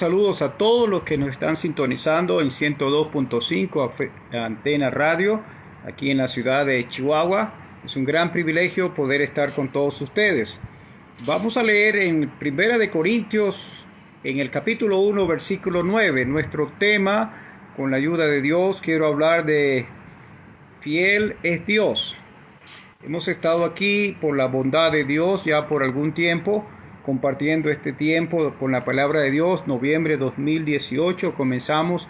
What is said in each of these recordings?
Saludos a todos los que nos están sintonizando en 102.5 Antena Radio, aquí en la ciudad de Chihuahua. Es un gran privilegio poder estar con todos ustedes. Vamos a leer en Primera de Corintios, en el capítulo 1, versículo 9. Nuestro tema, con la ayuda de Dios, quiero hablar de fiel es Dios. Hemos estado aquí por la bondad de Dios ya por algún tiempo, compartiendo este tiempo con la palabra de Dios. Noviembre 2018 comenzamos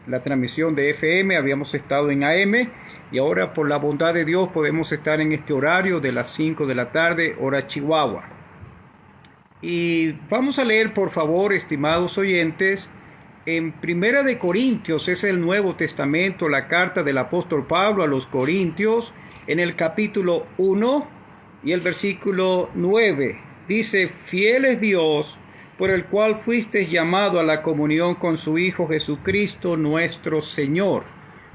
la transmisión de FM, habíamos estado en AM y ahora por la bondad de Dios podemos estar en este horario de las 5 de la tarde, hora Chihuahua. Y vamos a leer, por favor, estimados oyentes, en Primera de Corintios, es el Nuevo Testamento, la carta del apóstol Pablo a los Corintios, en el capítulo 1 y el versículo 9. Dice: fiel es Dios, por el cual fuisteis llamado a la comunión con su Hijo Jesucristo nuestro Señor.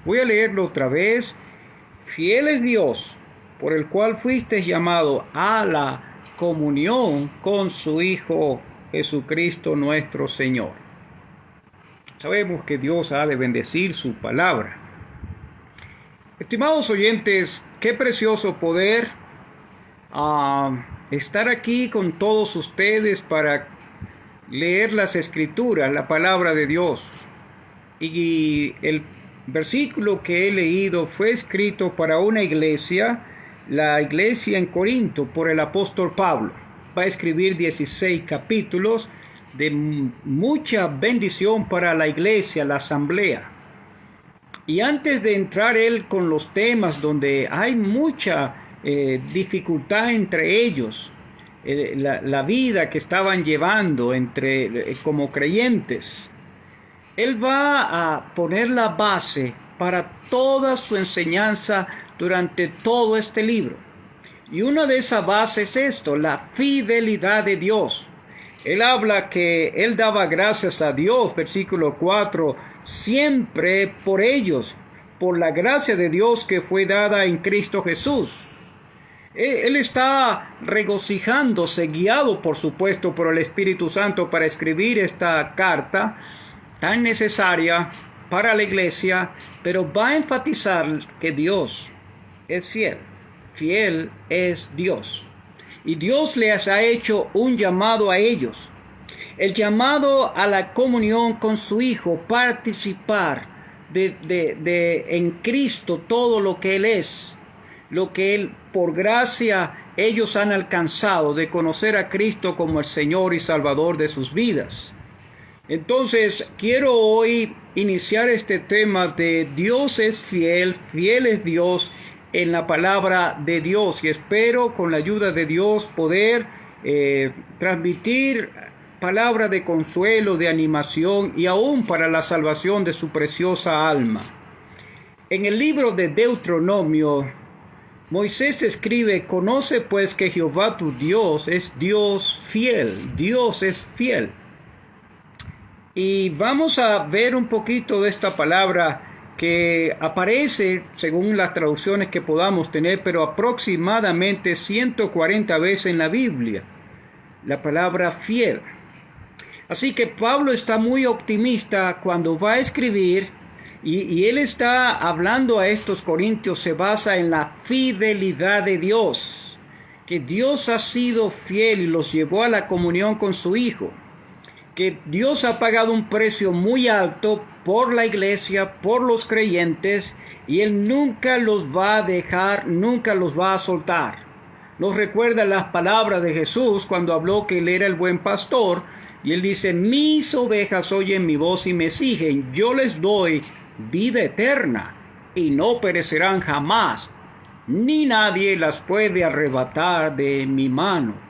Voy a leerlo otra vez. Fiel es Dios, por el cual fuisteis llamado a la comunión con su Hijo Jesucristo nuestro Señor. Sabemos que Dios ha de bendecir su palabra. Estimados oyentes, qué precioso poder estar aquí con todos ustedes para leer las Escrituras, la palabra de Dios. Y el versículo que he leído fue escrito para una iglesia, la iglesia en Corinto, por el apóstol Pablo. Va a escribir 16 capítulos de mucha bendición para la iglesia, la asamblea. Y antes de entrar él con los temas donde hay mucha dificultad entre ellos, la vida que estaban llevando como creyentes, él va a poner la base para toda su enseñanza durante todo este libro. Y una de esas bases es esto: la fidelidad de Dios. Él habla que él daba gracias a Dios, versículo 4, siempre por ellos, por la gracia de Dios que fue dada en Cristo Jesús. Él está regocijándose, guiado por supuesto por el Espíritu Santo, para escribir esta carta tan necesaria para la iglesia, pero va a enfatizar que Dios es fiel. Fiel es Dios. Y Dios les ha hecho un llamado a ellos. El llamado a la comunión con su Hijo, participar en Cristo todo lo que Él es, lo que Él, por gracia, ellos han alcanzado, de conocer a Cristo como el Señor y Salvador de sus vidas. Entonces, quiero hoy iniciar este tema de Dios es fiel, fiel es Dios, en la palabra de Dios, y espero con la ayuda de Dios poder transmitir palabra de consuelo, de animación y aún para la salvación de su preciosa alma. En el libro de Deuteronomio, Moisés escribe: conoce pues que Jehová tu Dios es Dios fiel. Dios es fiel. Y vamos a ver un poquito de esta palabra que aparece, según las traducciones que podamos tener, pero aproximadamente 140 veces en la Biblia, la palabra fiel. Así que Pablo está muy optimista cuando va a escribir, y él está hablando a estos corintios, se basa en la fidelidad de Dios, que Dios ha sido fiel y los llevó a la comunión con su Hijo, que Dios ha pagado un precio muy alto por la iglesia, por los creyentes, y Él nunca los va a dejar, nunca los va a soltar. Nos recuerda las palabras de Jesús cuando habló que Él era el buen pastor, y Él dice: mis ovejas oyen mi voz y me siguen, yo les doy vida eterna, y no perecerán jamás, ni nadie las puede arrebatar de mi mano.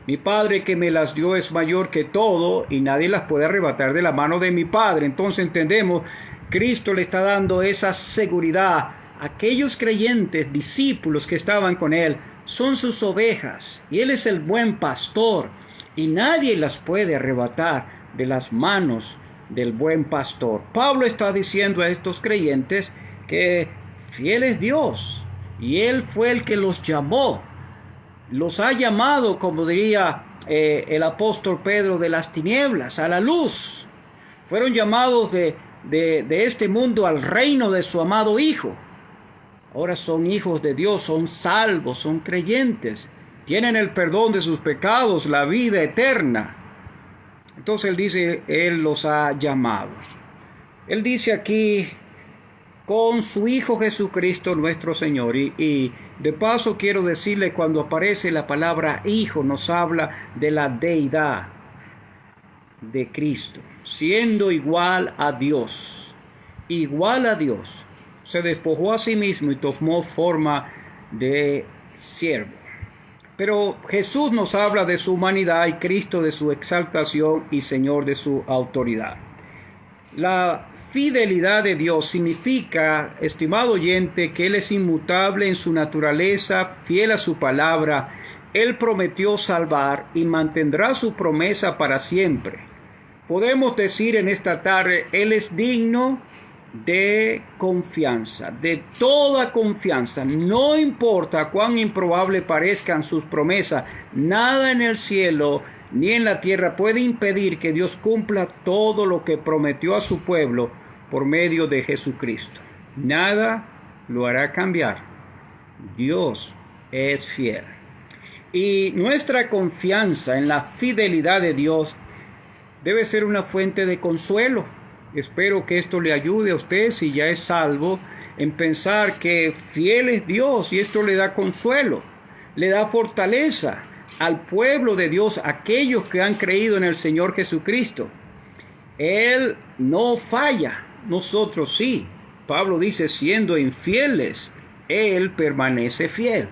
Mi Padre que me las dio es mayor que todo, y nadie las puede arrebatar de la mano de mi Padre. Entonces entendemos, Cristo le está dando esa seguridad. Aquellos creyentes, discípulos que estaban con Él, son sus ovejas, y Él es el buen pastor, y nadie las puede arrebatar de las manos del buen pastor. Pablo está diciendo a estos creyentes que fiel es Dios, y Él fue el que los llamó. Los ha llamado, como diría el apóstol Pedro, de las tinieblas a la luz. Fueron llamados de este mundo al reino de su amado Hijo. Ahora son hijos de Dios, son salvos, son creyentes. Tienen el perdón de sus pecados, la vida eterna. Entonces él dice, él los ha llamado. Él dice aquí, con su Hijo Jesucristo nuestro Señor. Y de paso quiero decirle, cuando aparece la palabra Hijo, nos habla de la deidad de Cristo, siendo igual a Dios. Igual a Dios. Se despojó a sí mismo y tomó forma de siervo. Pero Jesús nos habla de su humanidad y Cristo de su exaltación y Señor de su autoridad. La fidelidad de Dios significa, estimado oyente, que Él es inmutable en su naturaleza, fiel a su palabra. Él prometió salvar y mantendrá su promesa para siempre. Podemos decir en esta tarde, Él es digno de confianza, de toda confianza. No importa cuán improbable parezcan sus promesas, nada en el cielo ni en la tierra puede impedir que Dios cumpla todo lo que prometió a su pueblo por medio de Jesucristo. Nada lo hará cambiar. Dios es fiel. Y nuestra confianza en la fidelidad de Dios debe ser una fuente de consuelo. Espero que esto le ayude a usted, si ya es salvo, en pensar que fiel es Dios, y esto le da consuelo, le da fortaleza al pueblo de Dios, aquellos que han creído en el Señor Jesucristo. Él no falla, nosotros sí. Pablo dice, siendo infieles, Él permanece fiel.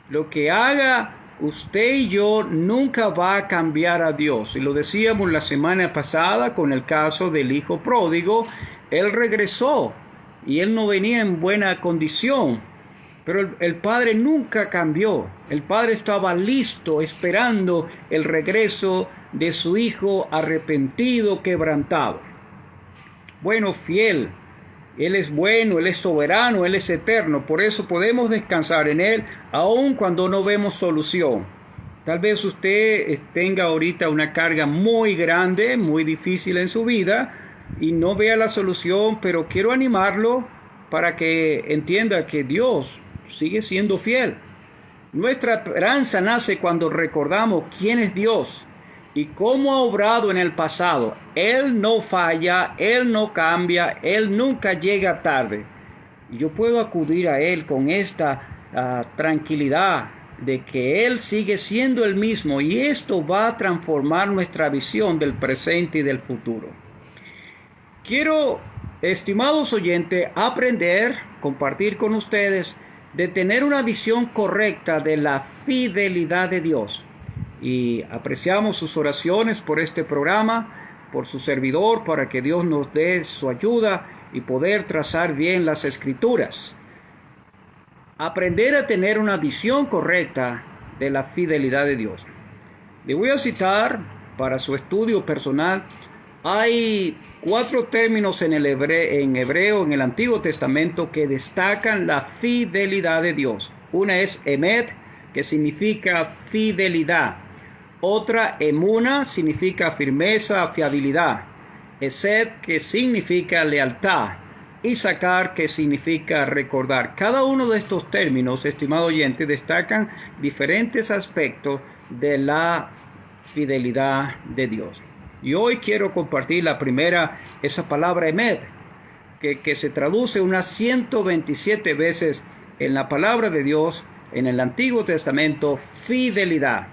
Lo que haga usted y yo nunca va a cambiar a Dios. Y lo decíamos la semana pasada con el caso del hijo pródigo. Él regresó y él no venía en buena condición. Pero el padre nunca cambió. El padre estaba listo, esperando el regreso de su hijo arrepentido, quebrantado. Bueno, fiel. Él es bueno, Él es soberano, Él es eterno. Por eso podemos descansar en Él, aun cuando no vemos solución. Tal vez usted tenga ahorita una carga muy grande, muy difícil en su vida, y no vea la solución, pero quiero animarlo para que entienda que Dios sigue siendo fiel. Nuestra esperanza nace cuando recordamos quién es Dios y cómo ha obrado en el pasado. Él no falla, Él no cambia, Él nunca llega tarde. Y yo puedo acudir a Él con esta tranquilidad de que Él sigue siendo el mismo, y esto va a transformar nuestra visión del presente y del futuro. Quiero, estimados oyentes, compartir con ustedes, de tener una visión correcta de la fidelidad de Dios. Y apreciamos sus oraciones por este programa, por su servidor, para que Dios nos dé su ayuda y poder trazar bien las Escrituras. Aprender a tener una visión correcta de la fidelidad de Dios. Le voy a citar para su estudio personal. Hay 4 términos en hebreo, en el Antiguo Testamento, que destacan la fidelidad de Dios. Una es emet, que significa fidelidad. Otra, emuna, significa firmeza, fiabilidad. Esed, que significa lealtad. Y sacar, que significa recordar. Cada uno de estos términos, estimado oyente, destacan diferentes aspectos de la fidelidad de Dios. Y hoy quiero compartir la primera, esa palabra emet, que se traduce unas 127 veces en la palabra de Dios, en el Antiguo Testamento, fidelidad.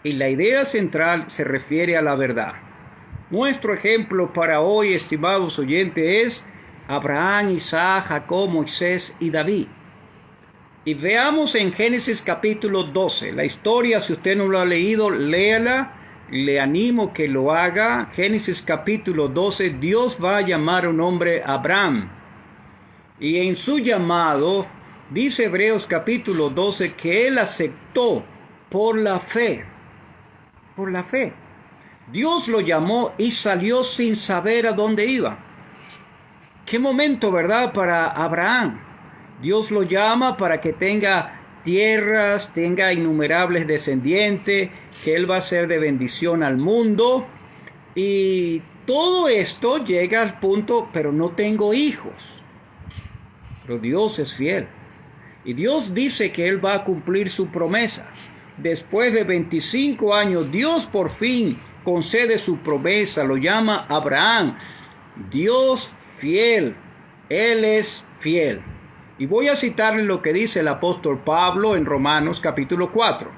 Y la idea central se refiere a la verdad. Nuestro ejemplo para hoy, estimados oyentes, es Abraham, Isaac, Jacob, Moisés y David. Y veamos en Génesis capítulo 12. La historia, si usted no lo ha leído, léala. Le animo que lo haga. Génesis capítulo 12, Dios va a llamar a un hombre Abraham. Y en su llamado, dice Hebreos capítulo 12, que él aceptó por la fe. Por la fe. Dios lo llamó y salió sin saber a dónde iba. Qué momento, ¿verdad?, para Abraham. Dios lo llama para que tenga tierras, tenga innumerables descendientes, que él va a ser de bendición al mundo. Y todo esto llega al punto, pero no tengo hijos. Pero Dios es fiel. Y Dios dice que él va a cumplir su promesa. Después de 25 años, Dios por fin concede su promesa, lo llama Abraham. Dios fiel, Él es fiel. Y voy a citarle lo que dice el apóstol Pablo en Romanos capítulo 4.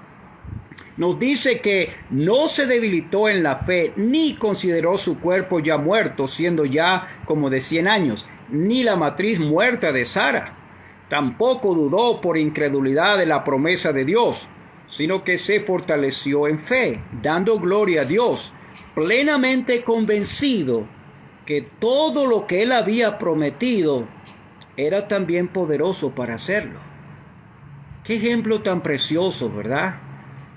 Nos dice que no se debilitó en la fe, ni consideró su cuerpo ya muerto, siendo ya como de 100 años, ni la matriz muerta de Sara. Tampoco dudó por incredulidad de la promesa de Dios, sino que se fortaleció en fe, dando gloria a Dios, plenamente convencido que todo lo que él había prometido era también poderoso para hacerlo. Qué ejemplo tan precioso, ¿verdad?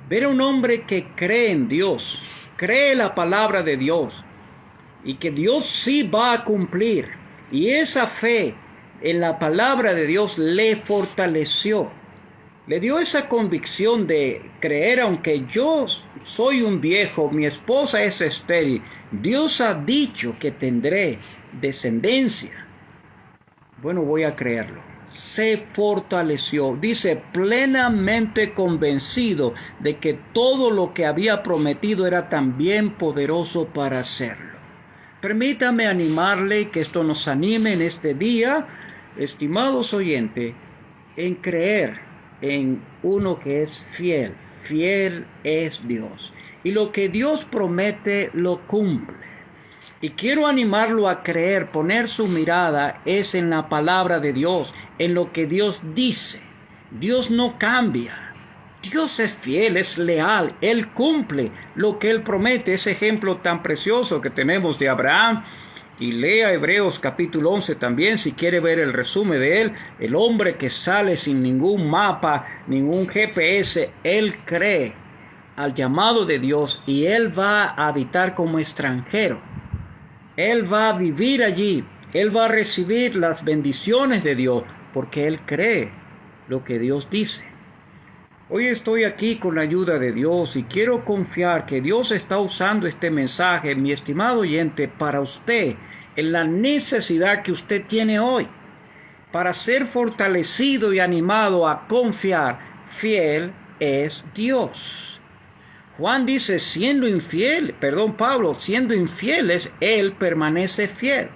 Ver a un hombre que cree en Dios, cree la palabra de Dios, y que Dios sí va a cumplir, y esa fe en la palabra de Dios le fortaleció. Le dio esa convicción de creer, aunque yo soy un viejo, mi esposa es estéril, Dios ha dicho que tendré descendencia. Bueno, voy a creerlo. Se fortaleció, dice, plenamente convencido de que todo lo que había prometido era también poderoso para hacerlo. Permítame animarle y que esto nos anime en este día, estimados oyentes, en creer en uno que es fiel. Fiel es Dios. Y lo que Dios promete lo cumple. Y quiero animarlo a creer, poner su mirada es en la palabra de Dios, en lo que Dios dice. Dios no cambia. Dios es fiel, es leal. Él cumple lo que Él promete. Ese ejemplo tan precioso que tenemos de Abraham. Y lea Hebreos capítulo 11 también si quiere ver el resumen de él. El hombre que sale sin ningún mapa, ningún GPS, él cree al llamado de Dios y él va a habitar como extranjero. Él va a vivir allí. Él va a recibir las bendiciones de Dios porque él cree lo que Dios dice. Hoy estoy aquí con la ayuda de Dios y quiero confiar que Dios está usando este mensaje, mi estimado oyente, para usted, en la necesidad que usted tiene hoy, para ser fortalecido y animado a confiar. Fiel es Dios. Juan dice, Pablo, siendo infieles, Él permanece fiel.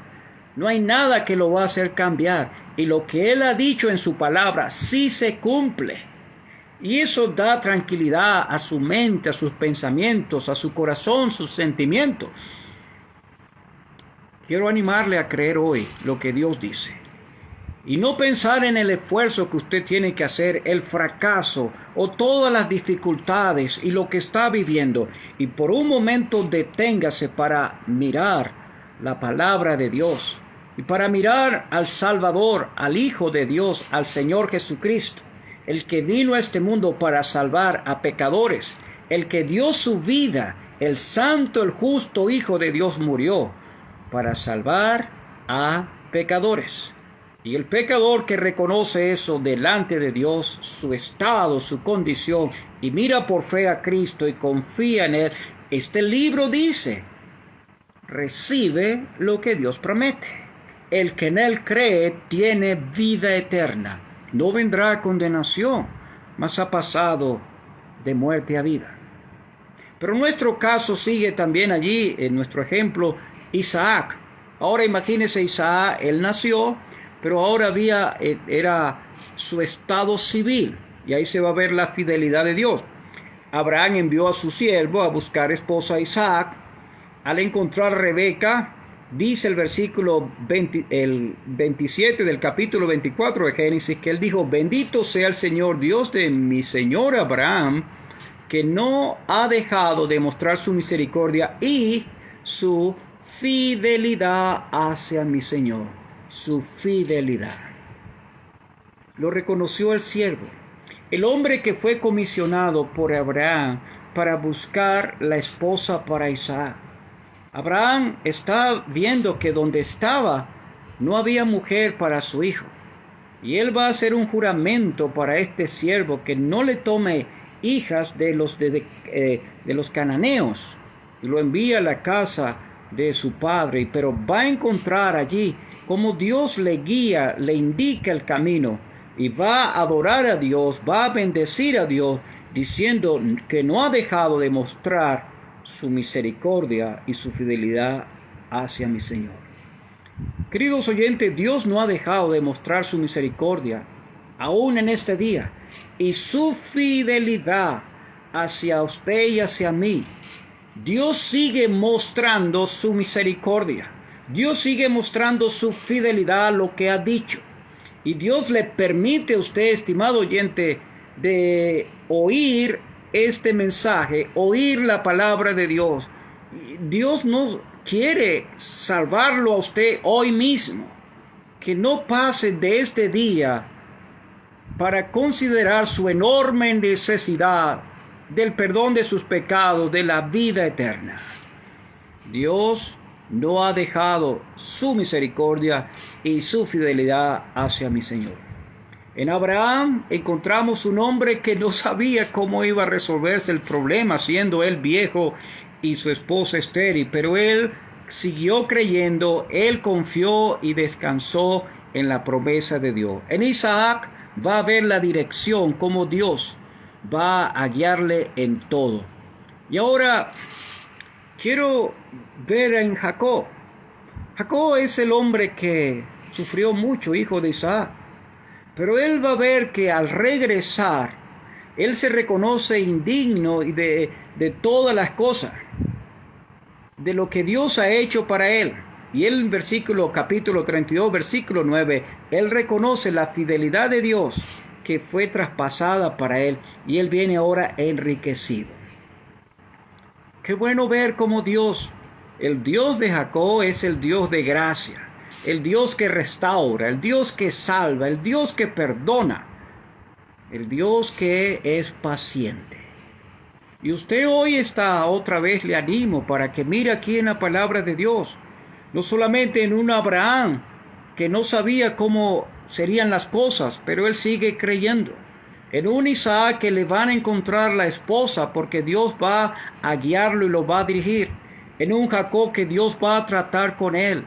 No hay nada que lo va a hacer cambiar. Y lo que Él ha dicho en su palabra sí se cumple. Y eso da tranquilidad a su mente, a sus pensamientos, a su corazón, sus sentimientos. Quiero animarle a creer hoy lo que Dios dice. Y no pensar en el esfuerzo que usted tiene que hacer, el fracaso o todas las dificultades y lo que está viviendo. Y por un momento deténgase para mirar la palabra de Dios. Y para mirar al Salvador, al Hijo de Dios, al Señor Jesucristo. El que vino a este mundo para salvar a pecadores, el que dio su vida, el santo, el justo Hijo de Dios murió para salvar a pecadores. Y el pecador que reconoce eso delante de Dios, su estado, su condición, y mira por fe a Cristo y confía en Él, este libro dice, recibe lo que Dios promete. El que en Él cree tiene vida eterna. No vendrá a condenación, mas ha pasado de muerte a vida. Pero nuestro caso sigue también allí, en nuestro ejemplo, Isaac. Ahora imagínese Isaac, él nació, pero ahora era su estado civil, y ahí se va a ver la fidelidad de Dios. Abraham envió a su siervo a buscar esposa a Isaac. Al encontrar a Rebeca, dice el versículo 27 del capítulo 24 de Génesis, que él dijo, bendito sea el Señor Dios de mi Señor Abraham, que no ha dejado de mostrar su misericordia y su fidelidad hacia mi Señor. Su fidelidad. Lo reconoció el siervo, el hombre que fue comisionado por Abraham para buscar la esposa para Isaac. Abraham está viendo que donde estaba no había mujer para su hijo. Y él va a hacer un juramento para este siervo que no le tome hijas de los cananeos, y lo envía a la casa de su padre, pero va a encontrar allí como Dios le guía, le indica el camino, y va a adorar a Dios, va a bendecir a Dios, diciendo que no ha dejado de mostrar su misericordia y su fidelidad hacia mi Señor. Queridos oyentes, Dios no ha dejado de mostrar su misericordia aún en este día, y su fidelidad hacia usted y hacia mí. Dios sigue mostrando su misericordia. Dios sigue mostrando su fidelidad a lo que ha dicho. Y Dios le permite a usted, estimado oyente, de oír este mensaje, oír la palabra de Dios. Dios no quiere salvarlo a usted hoy mismo. Que no pase de este día para considerar su enorme necesidad del perdón de sus pecados, de la vida eterna. Dios no ha dejado su misericordia y su fidelidad hacia mi Señor. En Abraham encontramos un hombre que no sabía cómo iba a resolverse el problema, siendo él viejo y su esposa estéril, pero él siguió creyendo, él confió y descansó en la promesa de Dios. En Isaac va a ver la dirección, como Dios va a guiarle en todo. Y ahora quiero ver en Jacob. Jacob es el hombre que sufrió mucho, hijo de Isaac. Pero él va a ver que al regresar, él se reconoce indigno de todas las cosas, de lo que Dios ha hecho para él. Y él en capítulo 32, versículo 9, él reconoce la fidelidad de Dios que fue traspasada para él, y él viene ahora enriquecido. Qué bueno ver cómo Dios, el Dios de Jacob, es el Dios de gracia, el Dios que restaura, el Dios que salva, el Dios que perdona, el Dios que es paciente. Y usted hoy está, otra vez le animo para que mire aquí en la palabra de Dios, no solamente en un Abraham que no sabía cómo serían las cosas, pero él sigue creyendo. En un Isaac que le van a encontrar la esposa porque Dios va a guiarlo y lo va a dirigir. En un Jacob que Dios va a tratar con él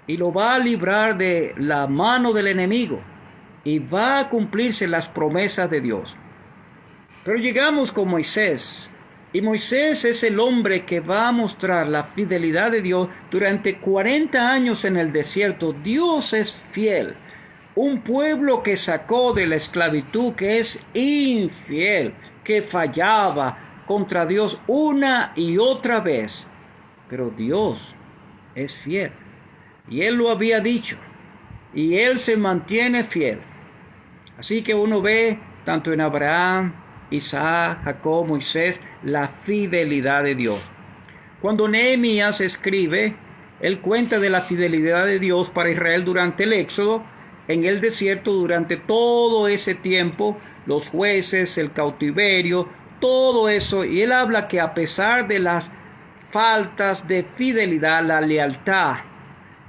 y lo va a librar de la mano del enemigo, y va a cumplirse las promesas de Dios. Pero llegamos con Moisés. Y Moisés es el hombre que va a mostrar la fidelidad de Dios durante 40 años en el desierto. Dios es fiel. Un pueblo que sacó de la esclavitud, que es infiel, que fallaba contra Dios una y otra vez. Pero Dios es fiel. Y Él lo había dicho. Y Él se mantiene fiel. Así que uno ve tanto en Abraham, Isaac, Jacob, Moisés, la fidelidad de Dios. Cuando Nehemías escribe, él cuenta de la fidelidad de Dios para Israel durante el éxodo, en el desierto, durante todo ese tiempo, los jueces, el cautiverio, todo eso. Y él habla que a pesar de las faltas de fidelidad, la lealtad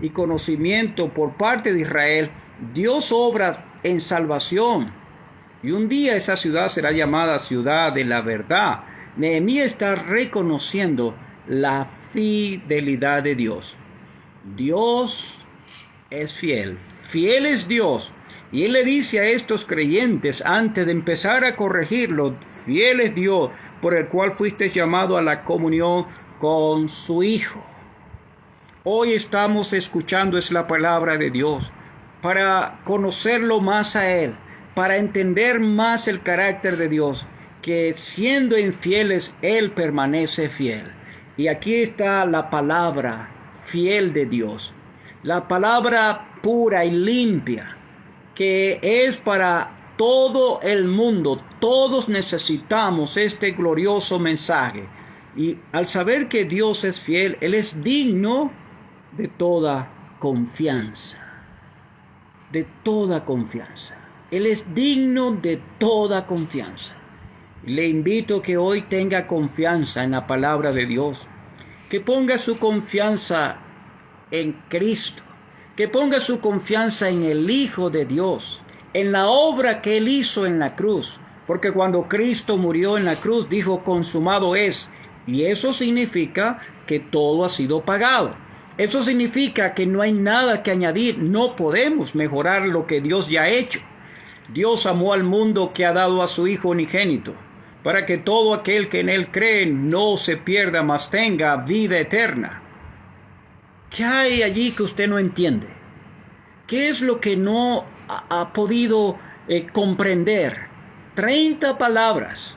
y conocimiento por parte de Israel, Dios obra en salvación. Y un día esa ciudad será llamada ciudad de la verdad. Nehemías está reconociendo la fidelidad de Dios. Dios es fiel. Fiel es Dios. Y Él le dice a estos creyentes, antes de empezar a corregirlo, fiel es Dios, por el cual fuiste llamado a la comunión con su Hijo. Hoy estamos escuchando es la palabra de Dios para conocerlo más a Él, para entender más el carácter de Dios, que siendo infieles, Él permanece fiel. Y aquí está la palabra fiel de Dios, la palabra pura y limpia, que es para todo el mundo. Todos necesitamos este glorioso mensaje. Y al saber que Dios es fiel, Él es digno de toda confianza. De toda confianza. Él es digno de toda confianza. Le invito a que hoy tenga confianza en la palabra de Dios. Que ponga su confianza en Cristo. Que ponga su confianza en el Hijo de Dios. en la obra que Él hizo en la cruz. Porque cuando Cristo murió en la cruz, dijo, consumado es. Y eso significa que todo ha sido pagado. Eso significa que no hay nada que añadir. No podemos mejorar lo que Dios ya ha hecho. Dios amó al mundo que ha dado a su Hijo unigénito, para que todo aquel que en Él cree no se pierda, mas tenga vida eterna. ¿Qué hay allí que usted no entiende? ¿Qué es lo que no ha podido comprender? 30 palabras,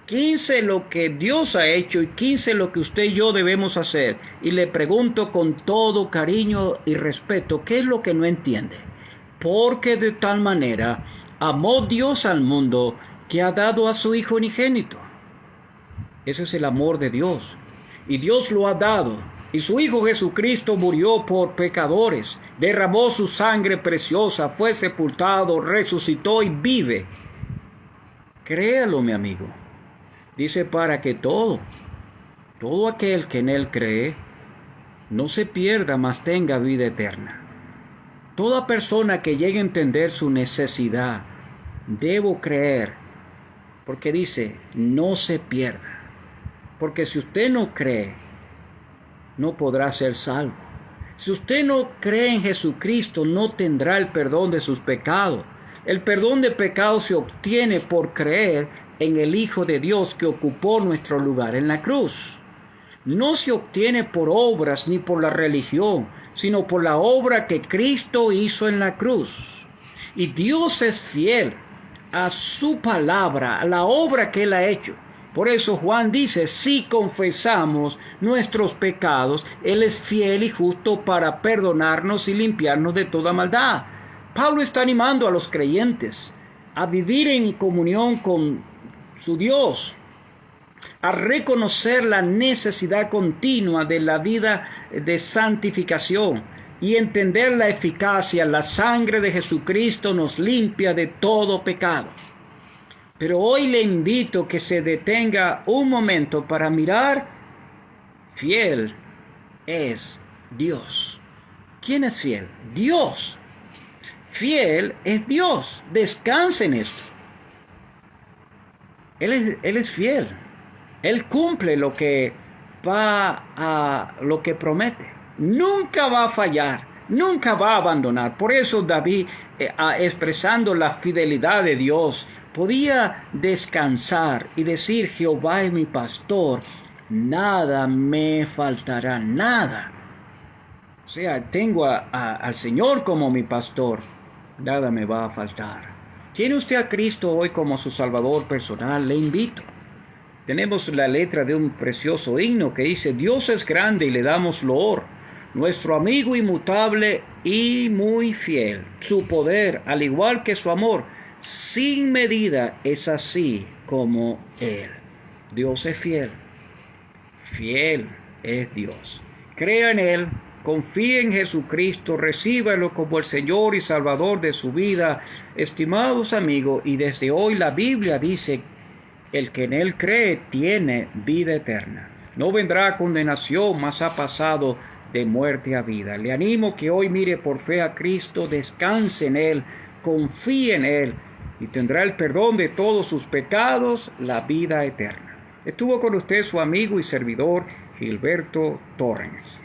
15 lo que Dios ha hecho y 15 lo que usted y yo debemos hacer. Y le pregunto con todo cariño y respeto, ¿qué es lo que no entiende? Porque de tal manera amó Dios al mundo que ha dado a su Hijo unigénito. Ese es el amor de Dios. Y Dios lo ha dado. Y su Hijo Jesucristo murió por pecadores, derramó su sangre preciosa, fue sepultado, resucitó y vive. Créalo, mi amigo. Dice, para que todo aquel que en Él cree, no se pierda, mas tenga vida eterna. Toda persona que llegue a entender su necesidad, debo creer, porque dice, no se pierda. Porque si usted no cree, no podrá ser salvo. Si usted no cree en Jesucristo, no tendrá el perdón de sus pecados. El perdón de pecados se obtiene por creer en el Hijo de Dios que ocupó nuestro lugar en la cruz. No se obtiene por obras ni por la religión, sino por la obra que Cristo hizo en la cruz. Y Dios es fiel a su palabra, a la obra que Él ha hecho. Por eso Juan dice, si confesamos nuestros pecados, Él es fiel y justo para perdonarnos y limpiarnos de toda maldad. Pablo está animando a los creyentes a vivir en comunión con su Dios, a reconocer la necesidad continua de la vida de santificación y entender la eficacia. La sangre de Jesucristo nos limpia de todo pecado. Pero hoy le invito que se detenga un momento para mirar. Fiel es Dios. ¿Quién es fiel? Dios. Fiel es Dios. Descanse en esto. Él es fiel. Él cumple lo que promete. Nunca va a fallar. Nunca va a abandonar. Por eso David, expresando la fidelidad de Dios, podía descansar y decir, Jehová es mi pastor, nada me faltará, nada. O sea, tengo al Señor como mi pastor, nada me va a faltar. ¿Tiene usted a Cristo hoy como su Salvador personal? Le invito. Tenemos la letra de un precioso himno que dice, Dios es grande y le damos loor, nuestro amigo inmutable y muy fiel. Su poder, al igual que su amor, sin medida es así como Él. Dios es fiel. Fiel es Dios. Crea en Él, confíe en Jesucristo, recíbalo como el Señor y Salvador de su vida. Estimados amigos, y desde hoy la Biblia dice, el que en Él cree tiene vida eterna. No vendrá condenación, mas ha pasado de muerte a vida. Le animo que hoy mire por fe a Cristo, descanse en Él, confíe en Él, y tendrá el perdón de todos sus pecados, la vida eterna. Estuvo con usted su amigo y servidor Gilberto Torres.